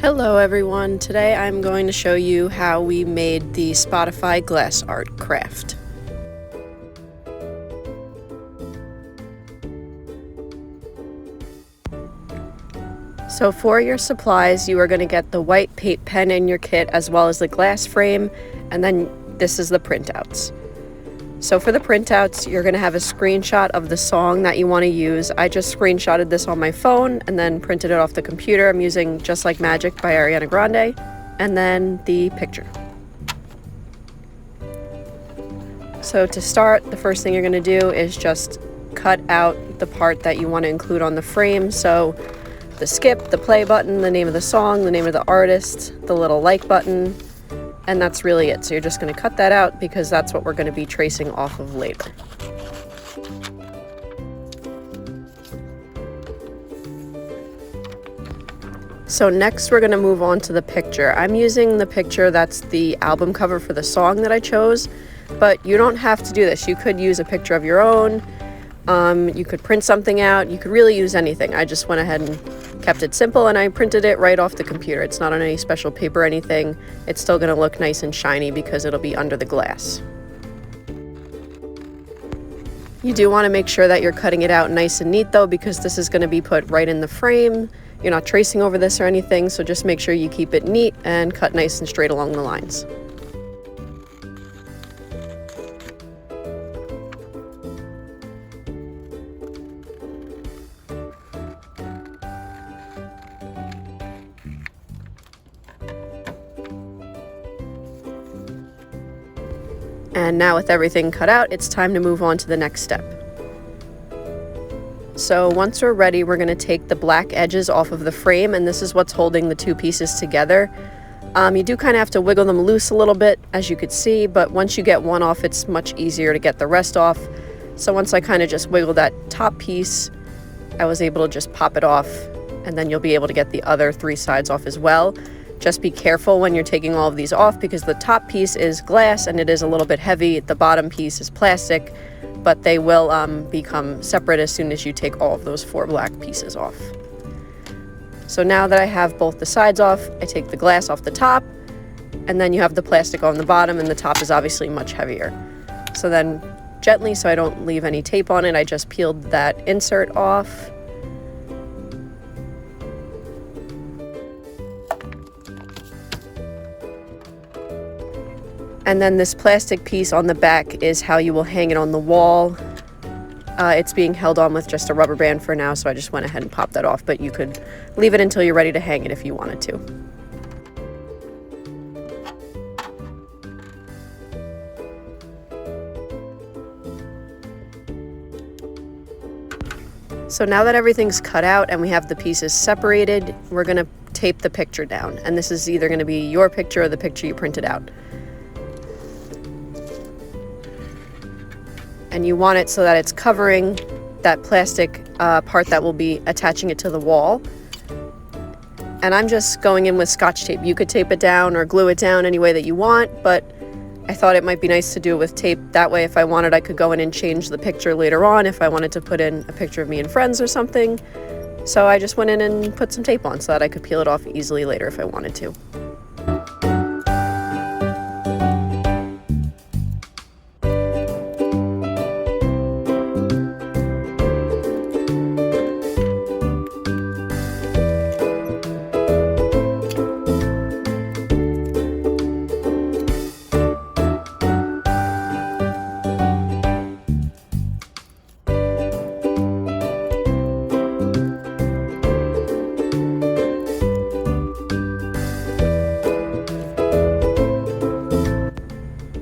Hello everyone, today I'm going to show you how we made the Spotify glass art craft. So for your supplies, you are going to get the white paint pen in your kit as well as the glass frame, and then this is the printouts. So for the printouts, you're going to have a screenshot of the song that you want to use. I just screenshotted this on my phone and then printed it off the computer. I'm using Just Like Magic by Ariana Grande, and then the picture. So to start, the first thing you're going to do is just cut out the part that you want to include on the frame. So the skip, the play button, the name of the song, the name of the artist, the little like button, and that's really it. So you're just going to cut that out because that's what we're going to be tracing off of later. So next we're going to move on to the picture. I'm using the picture that's the album cover for the song that I chose, but you don't have to do this. You could use a picture of your own. You could print something out. You could really use anything. I just went ahead and kept it simple, and I printed it right off the computer. It's not on any special paper or anything. It's still going to look nice and shiny because it'll be under the glass. You do want to make sure that you're cutting it out nice and neat though, because this is going to be put right in the frame. You're not tracing over this or anything, so just make sure you keep it neat and cut nice and straight along the lines. And now with everything cut out, it's time to move on to the next step. So once we're ready, we're going to take the black edges off of the frame, and this is what's holding the two pieces together. You do kind of have to wiggle them loose a little bit, as you could see, but once you get one off, it's much easier to get the rest off. So once I kind of just wiggle that top piece, I was able to just pop it off, and then you'll be able to get the other three sides off as well. Just be careful when you're taking all of these off because the top piece is glass and it is a little bit heavy. The bottom piece is plastic, but they will become separate as soon as you take all of those four black pieces off. So now that I have both the sides off, I take the glass off the top, and then you have the plastic on the bottom, and the top is obviously much heavier. So then gently, so I don't leave any tape on it, I just peeled that insert off. And then this plastic piece on the back is how you will hang it on the wall. It's being held on with just a rubber band for now, so I just went ahead and popped that off, but you could leave it until you're ready to hang it if you wanted to. So now that everything's cut out and we have the pieces separated, we're going to tape the picture down. And this is either going to be your picture or the picture you printed out. And you want it so that it's covering that plastic part that will be attaching it to the wall. And I'm just going in with Scotch tape. You could tape it down or glue it down any way that you want, but I thought it might be nice to do it with tape. That way, if I wanted, I could go in and change the picture later on if I wanted to put in a picture of me and friends or something. So I just went in and put some tape on so that I could peel it off easily later if I wanted to.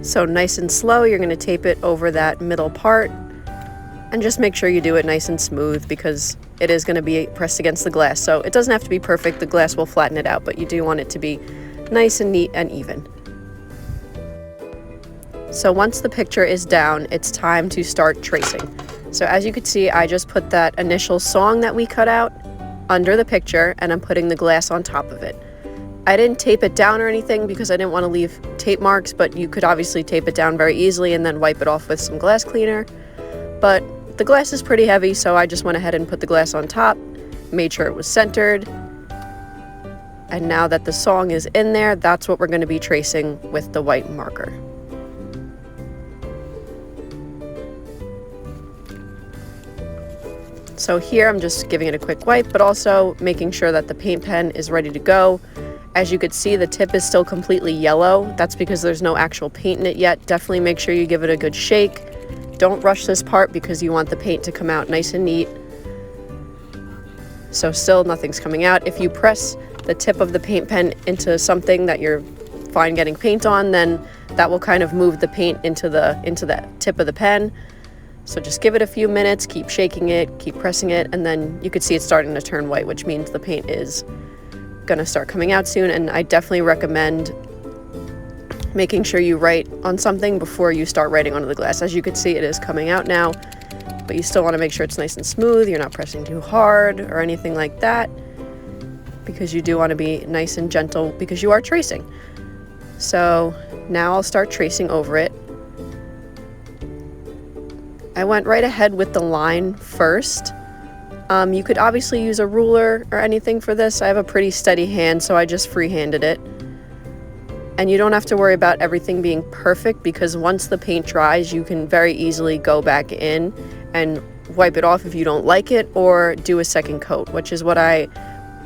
So nice and slow, you're going to tape it over that middle part, and just make sure you do it nice and smooth because it is going to be pressed against the glass. So it doesn't have to be perfect, the glass will flatten it out, but you do want it to be nice and neat and even. So once the picture is down, it's time to start tracing. So as you can see, I just put that initial song that we cut out under the picture, and I'm putting the glass on top of it. I didn't tape it down or anything because I didn't want to leave tape marks, but you could obviously tape it down very easily and then wipe it off with some glass cleaner. But the glass is pretty heavy, so I just went ahead and put the glass on top, made sure it was centered, And now that the song is in there, that's what we're going to be tracing with the white marker. So here I'm just giving it a quick wipe, but also making sure that the paint pen is ready to go. As you could see, the tip is still completely yellow. That's because there's no actual paint in it yet. Definitely make sure you give it a good shake. Don't rush this part because you want the paint to come out nice and neat. So still nothing's coming out. If you press the tip of the paint pen into something that you're fine getting paint on, then that will kind of move the paint into the tip of the pen. So just give it a few minutes, keep shaking it, keep pressing it, and then you can see it's starting to turn white, which means the paint is gonna start coming out soon. And I definitely recommend making sure you write on something before you start writing onto the glass. As you can see, it is coming out now, but you still want to make sure it's nice and smooth. You're not pressing too hard or anything like that, because you do want to be nice and gentle because you are tracing. So now I'll start tracing over it. I went right ahead with the line first. You could obviously use a ruler or anything for this. I have a pretty steady hand, so I just freehanded it. And you don't have to worry about everything being perfect, because once the paint dries, you can very easily go back in and wipe it off if you don't like it, or do a second coat, which is what I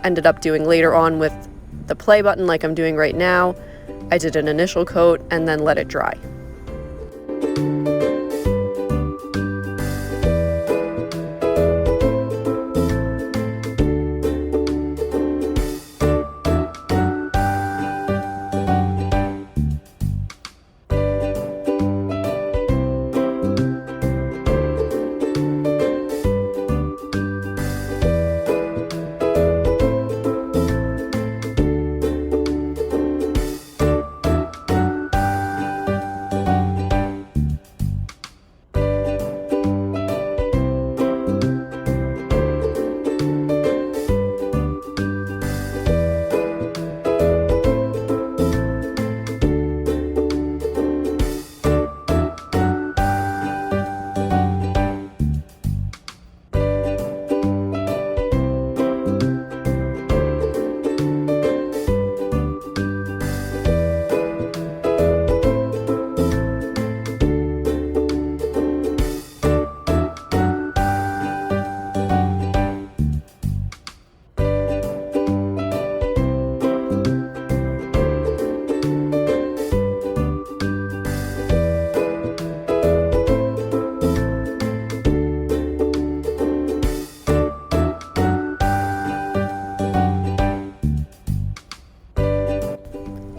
ended up doing later on with the play button like I'm doing right now. I did an initial coat and then let it dry.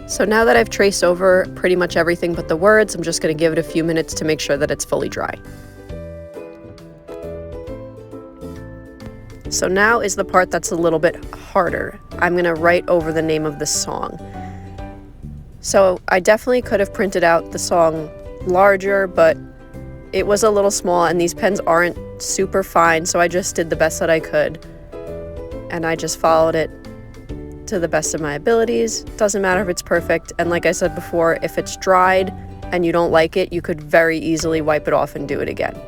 So now that I've traced over pretty much everything but the words, I'm just going to give it a few minutes to make sure that it's fully dry. So now is the part that's a little bit harder. I'm going to write over the name of the song. So I definitely could have printed out the song larger, but it was a little small and these pens aren't super fine, so I just did the best that I could. And I just followed it to the best of my abilities. Doesn't matter if it's perfect, and like I said before, if it's dried and you don't like it, you could very easily wipe it off and do it again.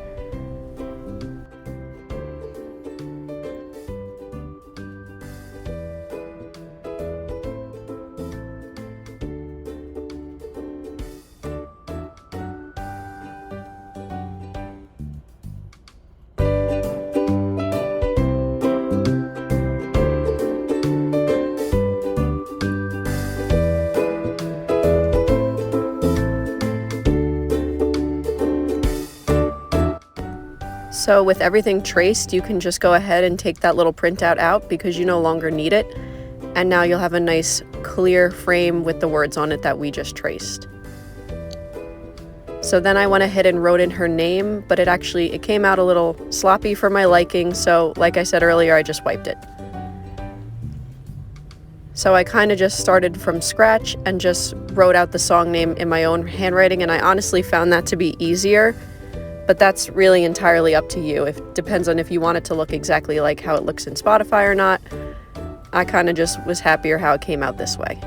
So with everything traced, you can just go ahead and take that little printout out because you no longer need it. And now you'll have a nice clear frame with the words on it that we just traced. So then I went ahead and wrote in her name, but it came out a little sloppy for my liking. So like I said earlier, I just wiped it. So I kind of just started from scratch and just wrote out the song name in my own handwriting. And I honestly found that to be easier. But that's really entirely up to you. It depends on if you want it to look exactly like how it looks in Spotify or not. I kind of just was happier how it came out this way.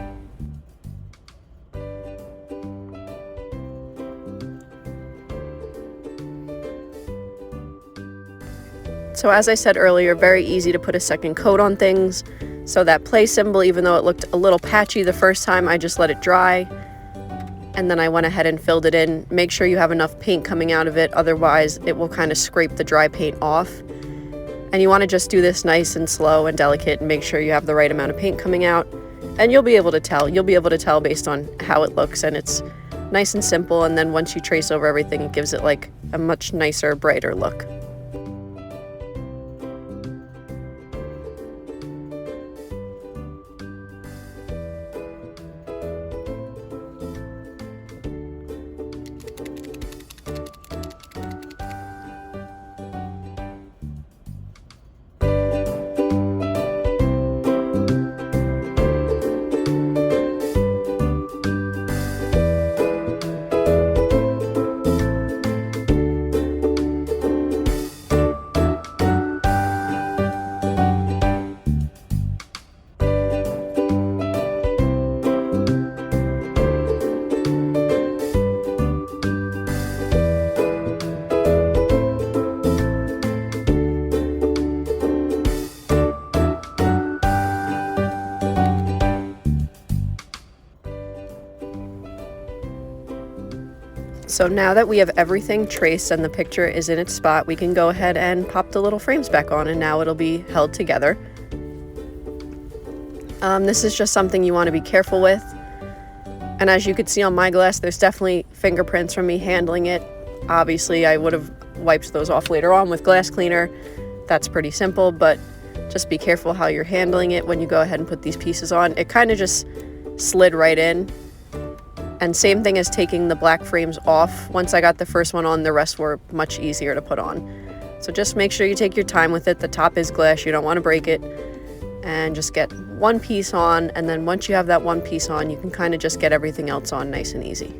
So as I said earlier, very easy to put a second coat on things. So that play symbol, even though it looked a little patchy the first time, I just let it dry. And then I went ahead and filled it in. Make sure you have enough paint coming out of it, otherwise it will kind of scrape the dry paint off. And you want to just do this nice and slow and delicate and make sure you have the right amount of paint coming out. And you'll be able to tell. You'll be able to tell based on how it looks, and it's nice and simple, and then once you trace over everything, it gives it like a much nicer, brighter look. So now that we have everything traced and the picture is in its spot, we can go ahead and pop the little frames back on, and now it'll be held together. This is just something you want to be careful with. And as you can see on my glass, there's definitely fingerprints from me handling it. Obviously, I would have wiped those off later on with glass cleaner. That's pretty simple, but just be careful how you're handling it when you go ahead and put these pieces on. It kind of just slid right in. And same thing as taking the black frames off. Once I got the first one on, the rest were much easier to put on. So just make sure you take your time with it. The top is glass, you don't want to break it. And just get one piece on, and then once you have that one piece on, you can kind of just get everything else on nice and easy.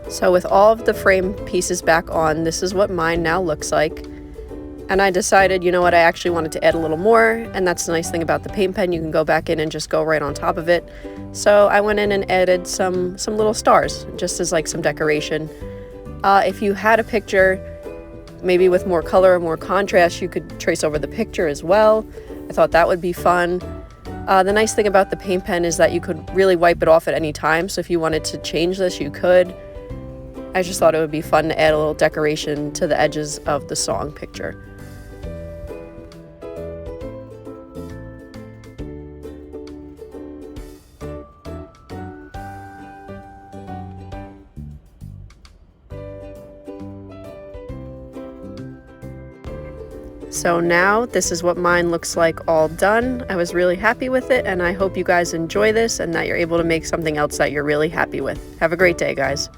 So with all of the frame pieces back on, this is what mine now looks like. And I decided, you know what, I actually wanted to add a little more, and that's the nice thing about the paint pen. You can go back in and just go right on top of it. So I went in and added some little stars, just as like some decoration. If you had a picture, maybe with more color or more contrast, you could trace over the picture as well. I thought that would be fun. The nice thing about the paint pen is that you could really wipe it off at any time. So if you wanted to change this, you could. I just thought it would be fun to add a little decoration to the edges of the song picture. So now this is what mine looks like all done. I was really happy with it, and I hope you guys enjoy this and that you're able to make something else that you're really happy with. Have a great day, guys.